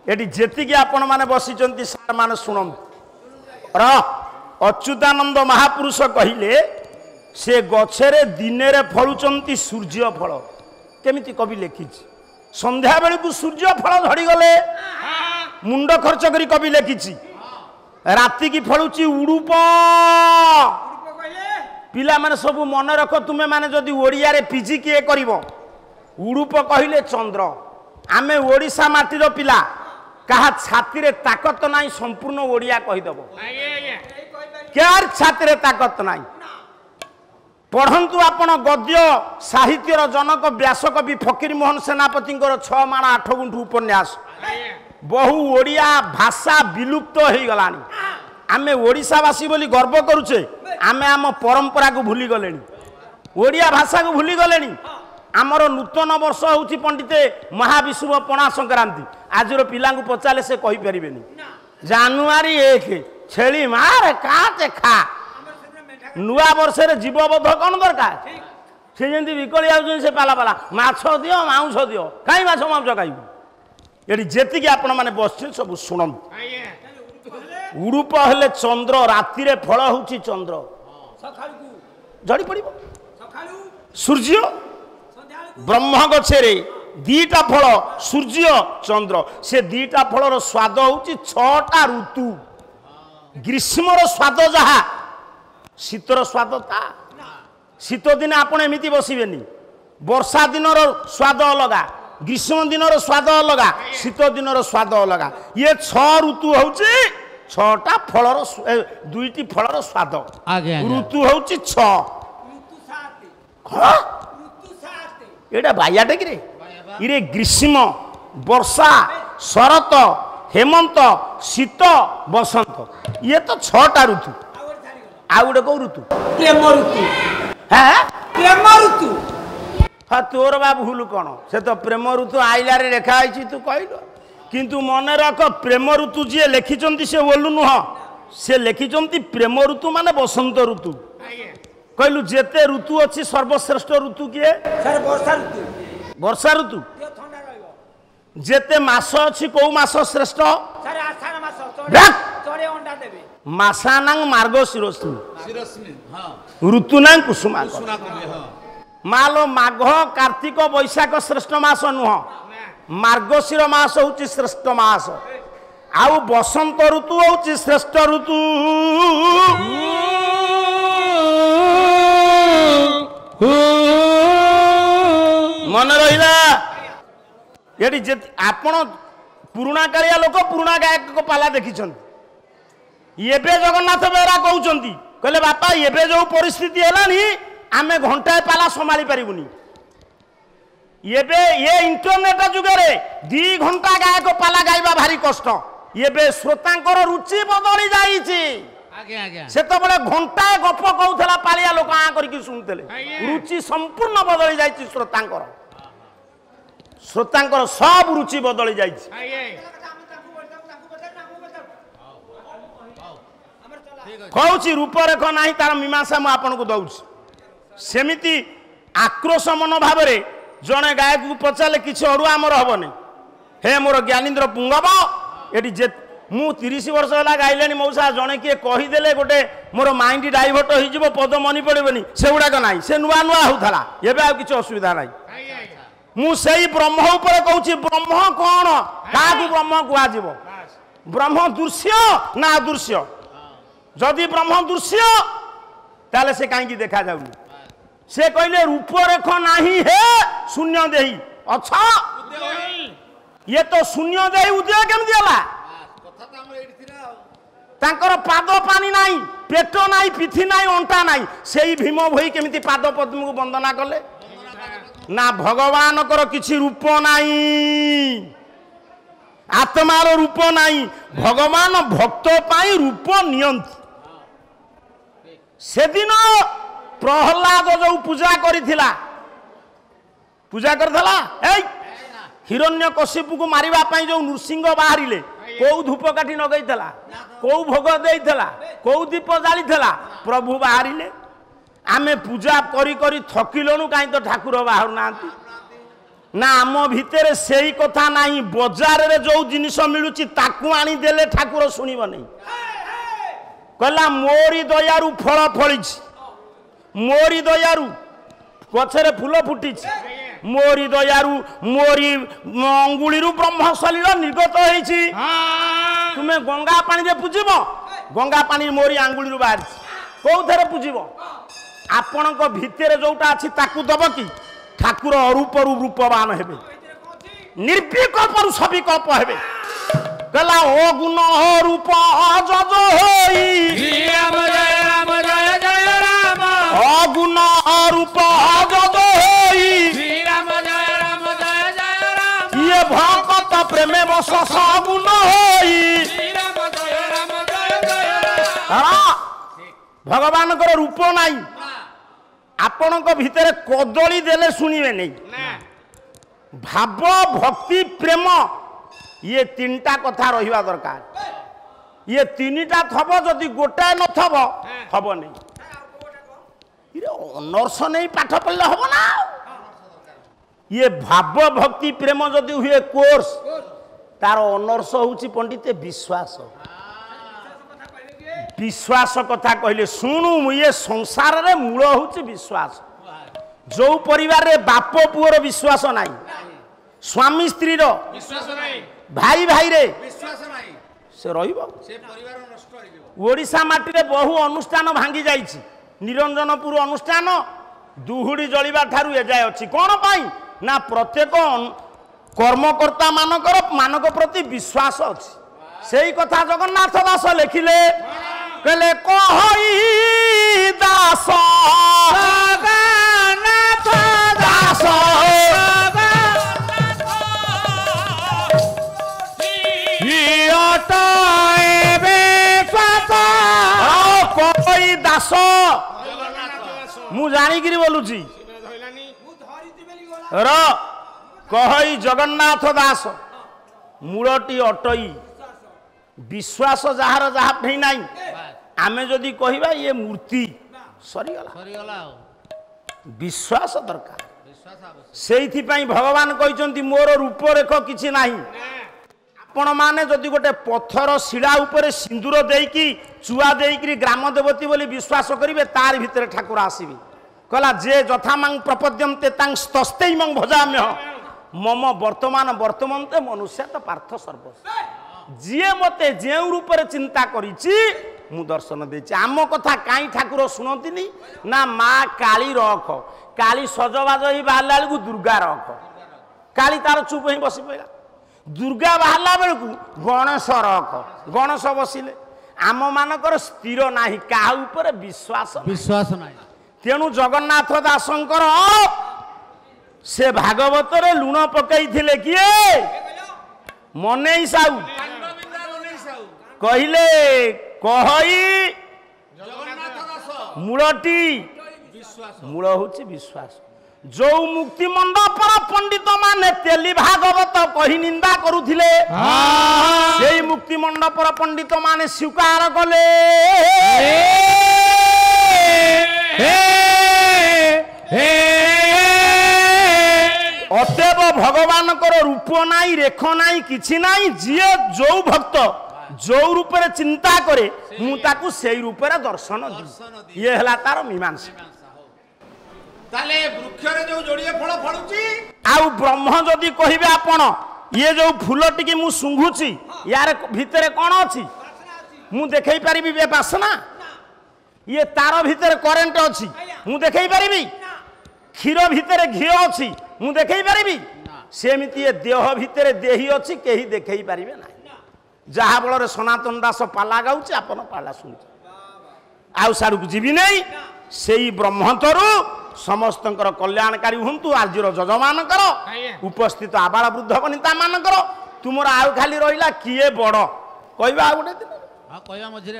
eighty जेतिकी आपण माने बसिचंती सार माने सुनम अच्युतानंद महापुरुष कहिले से गछरे दिने रे फलुचंती सूर्य फल केमिति कवि लिखिछि संध्या बेले को सूर्य फल झड़ी गले मुंड खर्च करी कवि लिखिछि राति की फलुची उडुप पिला माने सब मन रख तुमे माने जदि ओडिया रे पीजी किए करिवो उडुप कहिले चंद्र आमे ओडिसा माटीर पिला कहा छाती रे ताकत नाही संपूर्ण ओडिया कहि दबो केर छाती रे ताकत नाही पढ़ंतु आपण गद्य साहित्यर जनक व्यासकवि फकीर मोहन सेनापति 6 माण 8 गुंठु उपन्यास बहु ओडिया भाषा विलुप्त हो गलानी आमे ओडिशावासी बोली गर्व करूचे आमे आम परंपरा को भूली गलेनी ओडिया भाषा को भूली गलेनी आमर नूतन वर्ष होउची पंडिते महाविषुव पणा संक्रांति आजर पिला को पचाले से कहि परिबेनी जानुआरी 1 छेली मार काटे खा नुआ वर्ष रे जीवबोध कौन दरकार से जेंती विकली आउछन से पाला पाला माछ दियो मांस दियो काई माछ मांस खाइबो एडी जेति कि आपण माने बसछन सब सुनम उडुप हेले चंद्र राति रे फल होउची चंद्र सखाळु झड़ी पड़िबो सखाळु सूर्य ब्रह्म गछरे दीटा फल सूर्य चंद्र से दीटा फलर स्वाद होउची 6टा ऋतु ग्रीष्मर स्वाद जहा शीतर स्वाद ता शीत दिन आपण एमिति बसिबेनी वर्षा दिनर स्वाद अलगा ग्रीष्म दिनर स्वाद अलगा शीत दिनर स्वाद अलगा ये 6 ऋतु होउची 6टा फलर 2टी फलर स्वाद ऋतु होउची 6 ऋतु 7 एटा बायाटे कि रे इरे ग्रीष्म वर्षा शरत हेमंत शीत बसंत ये तो 6टा ऋतु आ गोटे कौ ऋतु प्रेम ऋतु हाँ प्रेम ऋतु हाँ तोर बा भूल कौन से तो प्रेम ऋतु आइलार लेखा तू कहल किंतु मन रख प्रेम ऋतु जी लिखिं से बोलू नुह से लिखिं प्रेम ऋतु माने बसंत ऋतु कहलु जेते ऋतु अच्छी सर्वश्रेष्ठ ऋतु किए वर्षा ऋतु जेते मास अच्छी कौ मास श्रेष्ठ मासानांग मार्गशीरस्मी ऋतु नांग कुसुमा मालो माघ कार्तिक बैशाख श्रेष्ठ मास नुह मार्गशीर मास होची श्रेष्ठ मास आउ बसंत ऋतु होची श्रेष्ठ ऋतु मन रहिला एडी जे आपण पुराणा कालिया लोक पुराणा गायक को पाला देखिछंती एबे जगन्नाथ बेहरा कहउचंती कहले बापा एबे जो परिस्थिति हेलानी आमे घंटाए पाला संभाली पारिबुनी एबे ये इंटरनेट जुगे रे 2 घंटा गायक पाला गाइबा भारी कष्ट एबे श्रोतांकर रुचि बदली जाईची आगे आगे से तो बड़े घंटाए गप कहउथला पालिया लोक आ करके सुनतेले रुचि संपूर्ण बदली जाईची श्रोतांकर सब रुचि बदली जाईची कहूँ रूपरेख ना तार मीमांसा मुझे आपन को दौची सेमिति आक्रोश मन भाव में जड़े गायक को पचारे किसी अड़ुआ आमर हेनी हे मोर ज्ञानीन्द्र पुंगब ये जे मु 30 वर्ष है गाइले मौसा जड़े किए कहीदे गोटे मोर माइंड डाइवर्ट हो पद मनी पड़ेनि से गुड़ाक ना से नुआ नुआ होता एवं आ कि असुविधा ना मुझे ब्रह्म उपर कहूँ ब्रह्म कौन क्या ब्रह्म कह ब्रह्म दृश्य ना अदृश्य जदि ब्रह्म दृश्य ताले से कहीं देखा जाऊनी से कहले रूपरेख नहीं है शून्य देही अच्छा ये तो शून्य देही उदय केमती हला तांकर पाद पानी नहीं पेट नहीं पिठी नहीं अंटा नहीं से भीम भई केमती पाद पद्म को वंदना कले ना भगवान कर किछि रूप नहीं आत्मार रूप नहीं भगवान भक्त पाई रूप नियंती से दिन प्रहलाद जो पूजा करिथिला हिरण्यकशिपु को मारिबा पई जो नृसिंह बाहरिले को धूपकाठी नगैथला को भोग देइथला को दीप जालिथला प्रभु बाहरिले आमे पूजा करी करी थकिलनु काई तो ठाकुर बाहर नांती ना आम भितर से कथा नहीं बजार रे जो जिनिस मिलुची ताकू आनी देले ठाकुर सुनिब नहीं कहला मोरी दयारू फल फली मोरी दयारू गछरे फूल फुटी मोरी दयारू मोरी अंगुली ब्रह्म सलील निर्गत होईछि तुमे गंगा पानी रे पूजिब गंगा पानी मोरी अंगुली बाहर कौथरे पूजिब आपणक भितर जोटा अछि ताकू दब कि ठाकुर अरूपरू रूपवान हेबे निर्विकल्परू सविकल्प हेबे कहला ओ गुण रूप जज होई राम जय राम जय जय राम ओ गुण रूप जज होई राम जय राम ये भक्त प्रेमे बस सगुण होई राम जय जय भगवान को रूप नहीं आपण भितर कदली देले सुनिबे नहीं भाव भक्ति प्रेम ये तीनटा कथा रहिबा दरकार ये तीनटा थब जदि गोटाए न थब हब नहीं अनर्स नहीं पाठ पढ़ले हब ना ये भाव भक्ति प्रेम जदि हुए कोर्स तार अनर्स होउची पंडित विश्वास विश्वास कथा कहले शुणु ये संसार रे मूल होउची विश्वास जो परिवार रे बाप पुअर विश्वास नाही स्वामी स्त्री रो विश्वास नाही भाई भाई रे विश्वास नाही से रहिबो से परिवार नष्ट होइबो ओडिसा माटी रे बहु अनुष्ठान भांगी जाईची निरंजनपुर अनुष्ठान दुहुडी जळिबा ठारू ए जाय अछि कोन पाई ना प्रत्येक कर्मकर्ता मानक प्रति विश्वास अछि सेही कथा जगन्नाथ दास लिखिले कहले कहई दास जगन्नाथ दास कहई दास मु जानिकिरी बोलुची र कहई जगन्नाथ दास मूलटी अटई विश्वास जार जहाँ नहीं नाई आमे जदि कहिबा ये मूर्ति सरीगला विश्वास दरकार सेइथि पई भगवान कहिसंती मोर रूप रेख किछि नाही आपण माने जदि गोटे पत्थर शिला उपरे सिंदूर देकी चुआ देकी ग्राम देवती बोली विश्वास करिवे तार भितर ठाकुर आसीबे कहला जे जथामं प्रपद्यन्ते तां स्तस्तेमं भजाम्य मम वर्तमान ते मनुष्य तो पार्थ सर्वस्व जीए मते जे रूप चिंता करिछि मु दर्शन देछि आम कथा काई ठाकुर सुनतिनी ना माँ काली रख काली सजबाज ही बाहरला बेलू दुर्गा रख काली तार चुप ही बसी पड़ा दुर्गा बाहरला बेलू गणेश रख गणेश बसिले आम मानकर स्थिर नाही काहा ऊपर विश्वास नाही तेणु जगन्नाथ दासंकर से भागवत रे लुण पकई थिले किए मनेई साहू कहले कहई मूलटी मूल होची विश्वास जो मुक्ति मंडपर पंडित माने तेली भागवत कही निंदा करुथिले सेई मुक्ति मंडपर पंडित माने स्वीकार कले अतएव भगवान रूप नाई रेख नाई किछि नाई जीए जो भक्त जो रूप चिंता करे मुझे से रूप दर्शन दी ये हला तार मीमांसा ताले वृक्ष रे जो जोड़िए फल फलुची आउ ब्रह्म जदि कहिबे आपण ये जो फूल टिके मु सुंघुची यार भितरे कोन अछि मु देखै परिबी बे बासना ये तार भितरे करंट अछि मु देखै परिबी क्षीर भितरे घी अछि मु देखै परिबी सेमिति ये देह भितरे देही अछि केही देखै परिबे ना जहा बल सनातन दास पाला गाउची आपन पाला सुनची आउ सारू जीवी नहीं सेई ब्रह्मतरु समस्तंकर कल्याणकारी हुंतु आजिर जजमानकर उपस्थित आबाल वृद्ध वनिता मानकर तुमर आउ खाली रहिला किए बड़ कहबा आ गोटे दिन हां कहबा मझिरे